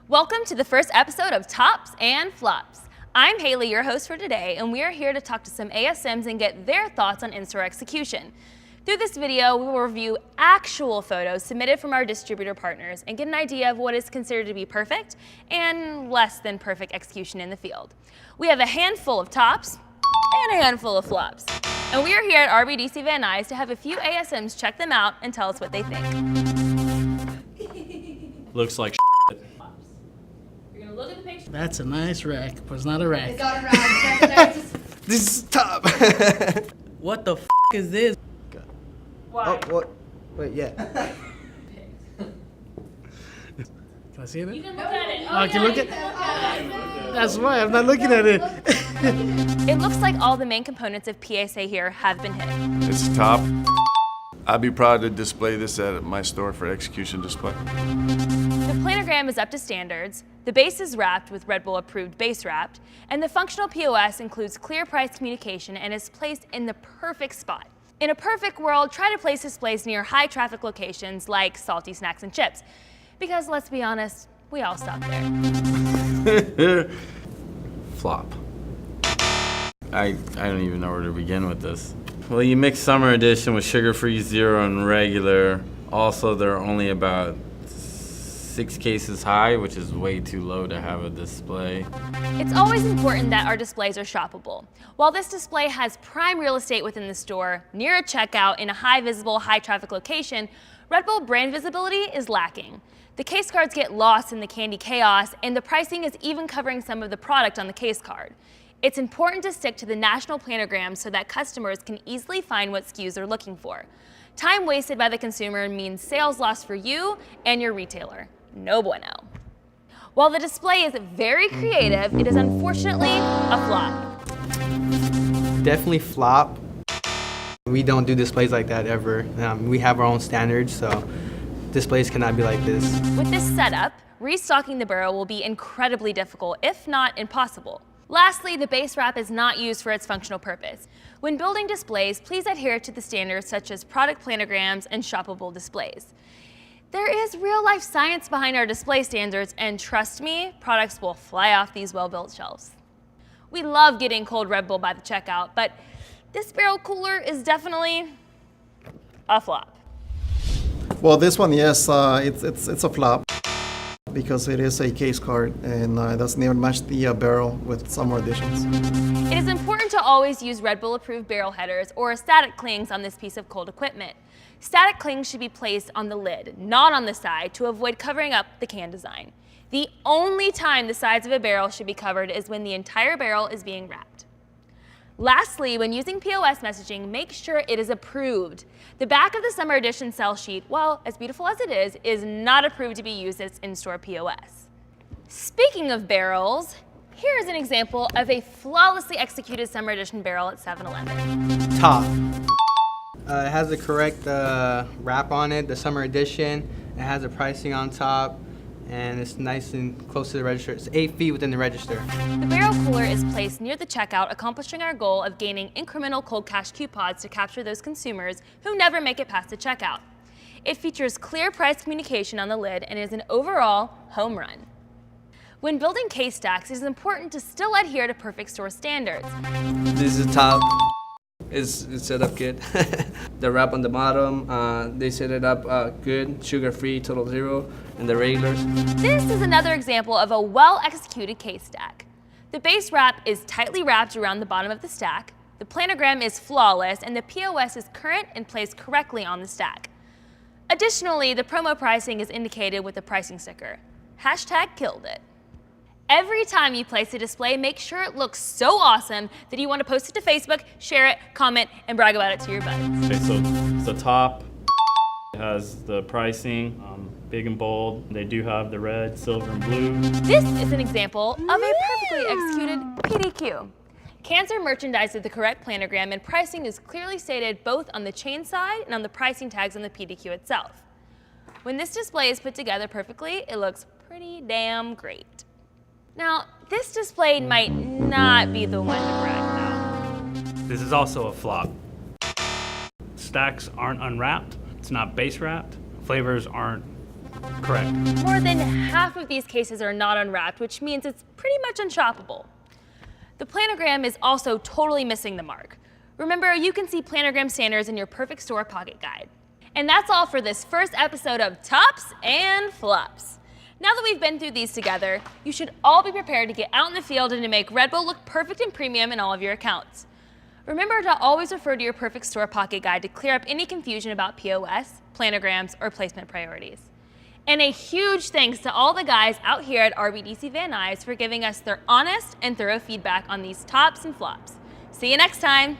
Welcome to the first episode of Tops and Flops. I'm Haley, your host for today, and we are here to talk to some ASMs and get their thoughts on in-store execution. Through this video, we will review actual photos submitted from our distributor partners and get an idea of what is considered to be perfect and less than perfect execution in the field. We have a handful of tops and a handful of flops. And we are here at RBDC Van Nuys to have a few ASMs check them out and tell us what they think. Looks like You're gonna look at the picture. That's a nice rack, but it's not a rack. It's not a round. This is top. What the f is this? Why? Oh, what? Wait, yeah. Can I see it? You can look at it. Oh, I can look at. That's why I'm not looking at it. It looks like all the main components of PSA here have been hit. It's top. I'd be proud to display this at my store for execution display. The planogram is up to standards, the base is wrapped with Red Bull approved base wrapped, and the functional POS includes clear price communication and is placed in the perfect spot. In a perfect world, try to place displays near high traffic locations like salty snacks and chips. Because let's be honest, we all stop there. flop. I don't even know where to begin with this. Well, you mix summer edition with sugar-free zero and regular. Also, they're only about 6 cases high, which is way too low to have a display. It's always important that our displays are shoppable. While this display has prime real estate within the store, near a checkout in a high visible, high traffic location, Red Bull brand visibility is lacking. The case cards get lost in the candy chaos, and the pricing is even covering some of the product on the case card. It's important to stick to the national planogram so that customers can easily find what SKUs they're looking for. Time wasted by the consumer means sales lost for you and your retailer. No bueno. While the display is very creative, it is unfortunately a flop. Definitely flop. We don't do displays like that ever. We have our own standards, so displays cannot be like this. With this setup, restocking the barrel will be incredibly difficult, if not impossible. Lastly, the base wrap is not used for its functional purpose. When building displays, please adhere to the standards such as product planograms and shoppable displays. There is real-life science behind our display standards, and trust me, products will fly off these well-built shelves. We love getting cold Red Bull by the checkout, but this barrel cooler is definitely a flop. Well, this one, yes, it's a flop because it is a case card and doesn't even match the barrel with summer editions. It is important to always use Red Bull approved barrel headers or static clings on this piece of cold equipment. Static clings should be placed on the lid, not on the side, to avoid covering up the can design. The only time the sides of a barrel should be covered is when the entire barrel is being wrapped. Lastly, when using POS messaging, make sure it is approved. The back of the summer edition sell sheet, while as beautiful as it is not approved to be used as in-store POS. Speaking of barrels, here is an example of a flawlessly executed summer edition barrel at 7-Eleven. Top. It has the correct wrap on it, the summer edition. It has the pricing on top, and it's nice and close to the register. It's 8 feet within the register. The barrel cooler is placed near the checkout, accomplishing our goal of gaining incremental cold cash coupons to capture those consumers who never make it past the checkout. It features clear price communication on the lid and is an overall home run. When building case stacks, it is important to still adhere to perfect store standards. This is top. It's set up good. The wrap on the bottom, they set it up good, sugar-free, total zero, and the regulars. This is another example of a well-executed case stack. The base wrap is tightly wrapped around the bottom of the stack, the planogram is flawless, and the POS is current and placed correctly on the stack. Additionally, the promo pricing is indicated with the pricing sticker. #killed it. Every time you place a display, make sure it looks so awesome that you want to post it to Facebook, share it, comment, and brag about it to your buds. Okay, so the top has the pricing, big and bold. They do have the red, silver, and blue. This is an example of a perfectly executed PDQ. Cans are merchandised with the correct planogram, and pricing is clearly stated both on the chain side and on the pricing tags on the PDQ itself. When this display is put together perfectly, it looks pretty damn great. Now, this display might not be the one to brag about. This is also a flop. Stacks aren't unwrapped. It's not base wrapped. Flavors aren't Correct. More than half of these cases are not unwrapped, which means it's pretty much unshoppable. The planogram is also totally missing the mark. Remember, you can see planogram standards in your Perfect Store Pocket Guide. And that's all for this first episode of Tops and Flops. Now that we've been through these together, you should all be prepared to get out in the field and to make Red Bull look perfect and premium in all of your accounts. Remember to always refer to your Perfect Store Pocket Guide to clear up any confusion about POS, planograms, or placement priorities. And a huge thanks to all the guys out here at RBDC Van Nuys for giving us their honest and thorough feedback on these tops and flops. See you next time.